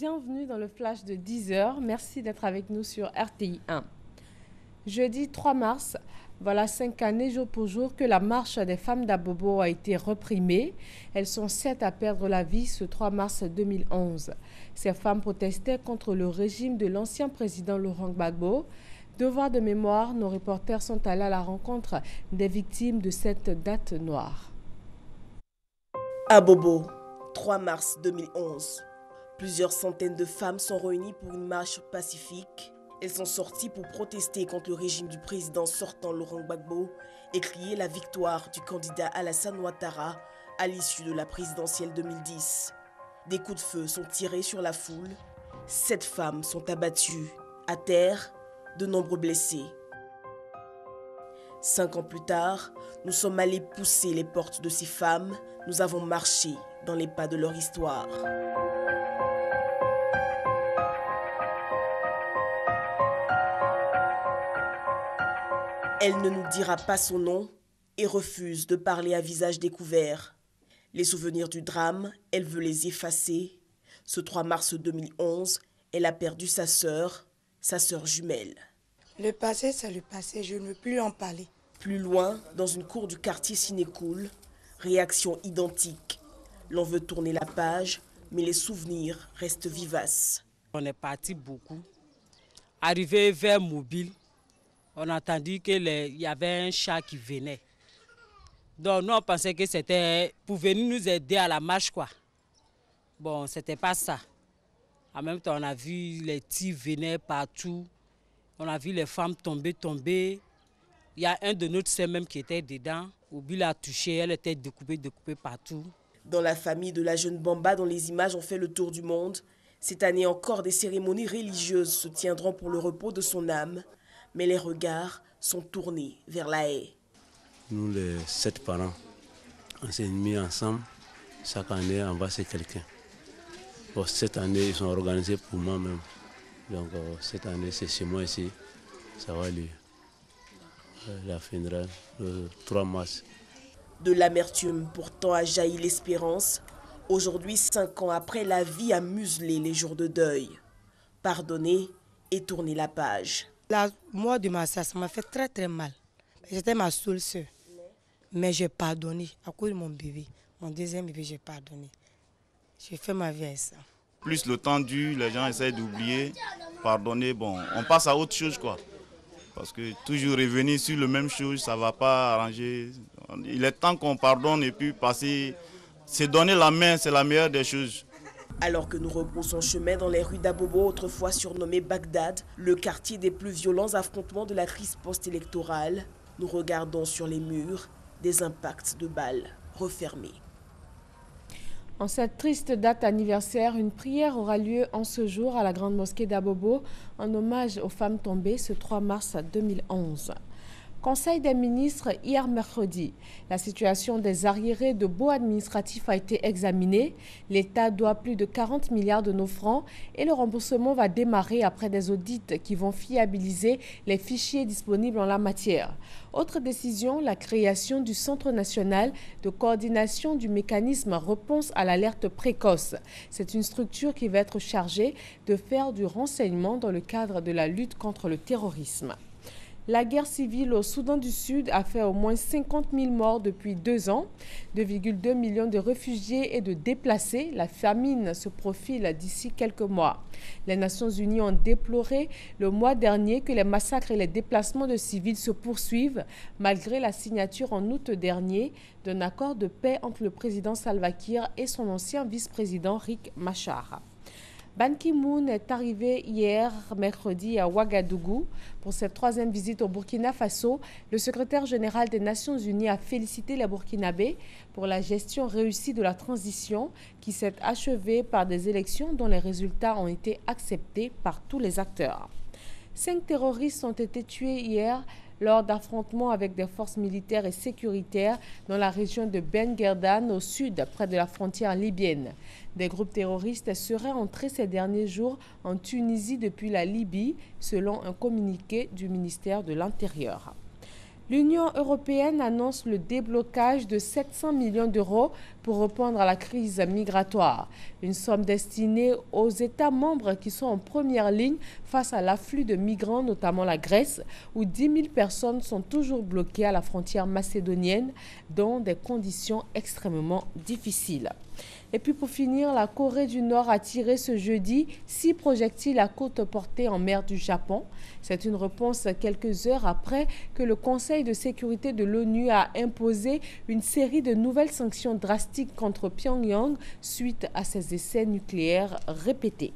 Bienvenue dans le flash de 10h. Merci d'être avec nous sur RTI 1. Jeudi 3 mars, voilà 5 années jour pour jour que la marche des femmes d'Abobo a été reprimée. Elles sont 7 à perdre la vie ce 3 mars 2011. Ces femmes protestaient contre le régime de l'ancien président Laurent Gbagbo. Devoir de mémoire, nos reporters sont allés à la rencontre des victimes de cette date noire. Abobo, 3 mars 2011. Plusieurs centaines de femmes sont réunies pour une marche pacifique. Elles sont sorties pour protester contre le régime du président sortant Laurent Gbagbo et crier la victoire du candidat Alassane Ouattara à l'issue de la présidentielle 2010. Des coups de feu sont tirés sur la foule. 7 femmes sont abattues. À terre, de nombreux blessés. 5 ans plus tard, nous sommes allés pousser les portes de ces femmes. Nous avons marché dans les pas de leur histoire. Elle ne nous dira pas son nom et refuse de parler à visage découvert. Les souvenirs du drame, elle veut les effacer. Ce 3 mars 2011, elle a perdu sa sœur jumelle. Le passé, c'est le passé, je ne veux plus en parler. Plus loin, dans une cour du quartier Sinécool, réaction identique. L'on veut tourner la page, mais les souvenirs restent vivaces. On est parti beaucoup. Arrivé vers Mobile, on a entendu qu'il y avait un chat qui venait. Donc nous on pensait que c'était pour venir nous aider à la marche quoi. Bon, c'était pas ça. En même temps, on a vu les tirs venaient partout. On a vu les femmes tomber. Il y a un de notre sœurs même qui était dedans. Obi l'a touchée, elle était découpée partout. Dans la famille de la jeune Bamba dont les images ont fait le tour du monde, cette année encore des cérémonies religieuses se tiendront pour le repos de son âme. Mais les regards sont tournés vers la haie. Nous, les 7 parents, on s'est mis ensemble. Chaque année, on va chez quelqu'un. Bon, cette année, ils sont organisés pour moi-même. Donc, cette année, c'est chez moi ici. Ça va aller. La funéraille, le 3 mars. De l'amertume, pourtant, a jailli l'espérance. Aujourd'hui, 5 ans après, la vie a muselé les jours de deuil. Pardonner et tourner la page. La mort de ma soeur, ça m'a fait très très mal. J'étais ma seule soeur. Mais j'ai pardonné à cause de mon bébé. Mon deuxième bébé, j'ai pardonné. J'ai fait ma vie avec ça. Plus le temps dure, les gens essayent d'oublier, pardonner. Bon, on passe à autre chose quoi. Parce que toujours revenir sur le même chose, ça ne va pas arranger. Il est temps qu'on pardonne et puis passer. Se donner la main, c'est la meilleure des choses. Alors que nous rebroussons chemin dans les rues d'Abobo, autrefois surnommé Bagdad, le quartier des plus violents affrontements de la crise post-électorale, nous regardons sur les murs des impacts de balles refermés. En cette triste date anniversaire, une prière aura lieu en ce jour à la grande mosquée d'Abobo en hommage aux femmes tombées ce 3 mars 2011. Conseil des ministres hier mercredi. La situation des arriérés de baux administratifs a été examinée. L'État doit plus de 40 milliards de nos francs et le remboursement va démarrer après des audits qui vont fiabiliser les fichiers disponibles en la matière. Autre décision, la création du Centre national de coordination du mécanisme réponse à l'alerte précoce. C'est une structure qui va être chargée de faire du renseignement dans le cadre de la lutte contre le terrorisme. La guerre civile au Soudan du Sud a fait au moins 50 000 morts depuis 2 ans. 2,2 millions de réfugiés et de déplacés. La famine se profile d'ici quelques mois. Les Nations Unies ont déploré le mois dernier que les massacres et les déplacements de civils se poursuivent malgré la signature en août dernier d'un accord de paix entre le président Salva Kiir et son ancien vice-président Riek Machar. Ban Ki-moon est arrivé hier, mercredi, à Ouagadougou. Pour cette 3e visite au Burkina Faso, le secrétaire général des Nations Unies a félicité les Burkinabés pour la gestion réussie de la transition qui s'est achevée par des élections dont les résultats ont été acceptés par tous les acteurs. 5 terroristes ont été tués hier lors d'affrontements avec des forces militaires et sécuritaires dans la région de Ben Guerdan, au sud, près de la frontière libyenne. Des groupes terroristes seraient entrés ces derniers jours en Tunisie depuis la Libye, selon un communiqué du ministère de l'Intérieur. L'Union européenne annonce le déblocage de 700 millions d'euros pour répondre à la crise migratoire. Une somme destinée aux États membres qui sont en première ligne face à l'afflux de migrants, notamment la Grèce, où 10 000 personnes sont toujours bloquées à la frontière macédonienne dans des conditions extrêmement difficiles. Et puis pour finir, la Corée du Nord a tiré ce jeudi 6 projectiles à courte portée en mer du Japon. C'est une réponse quelques heures après que le Conseil de sécurité de l'ONU a imposé une série de nouvelles sanctions drastiques contre Pyongyang suite à ses essais nucléaires répétés.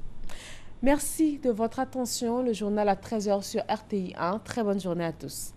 Merci de votre attention. Le journal à 13h sur RTI 1. Très bonne journée à tous.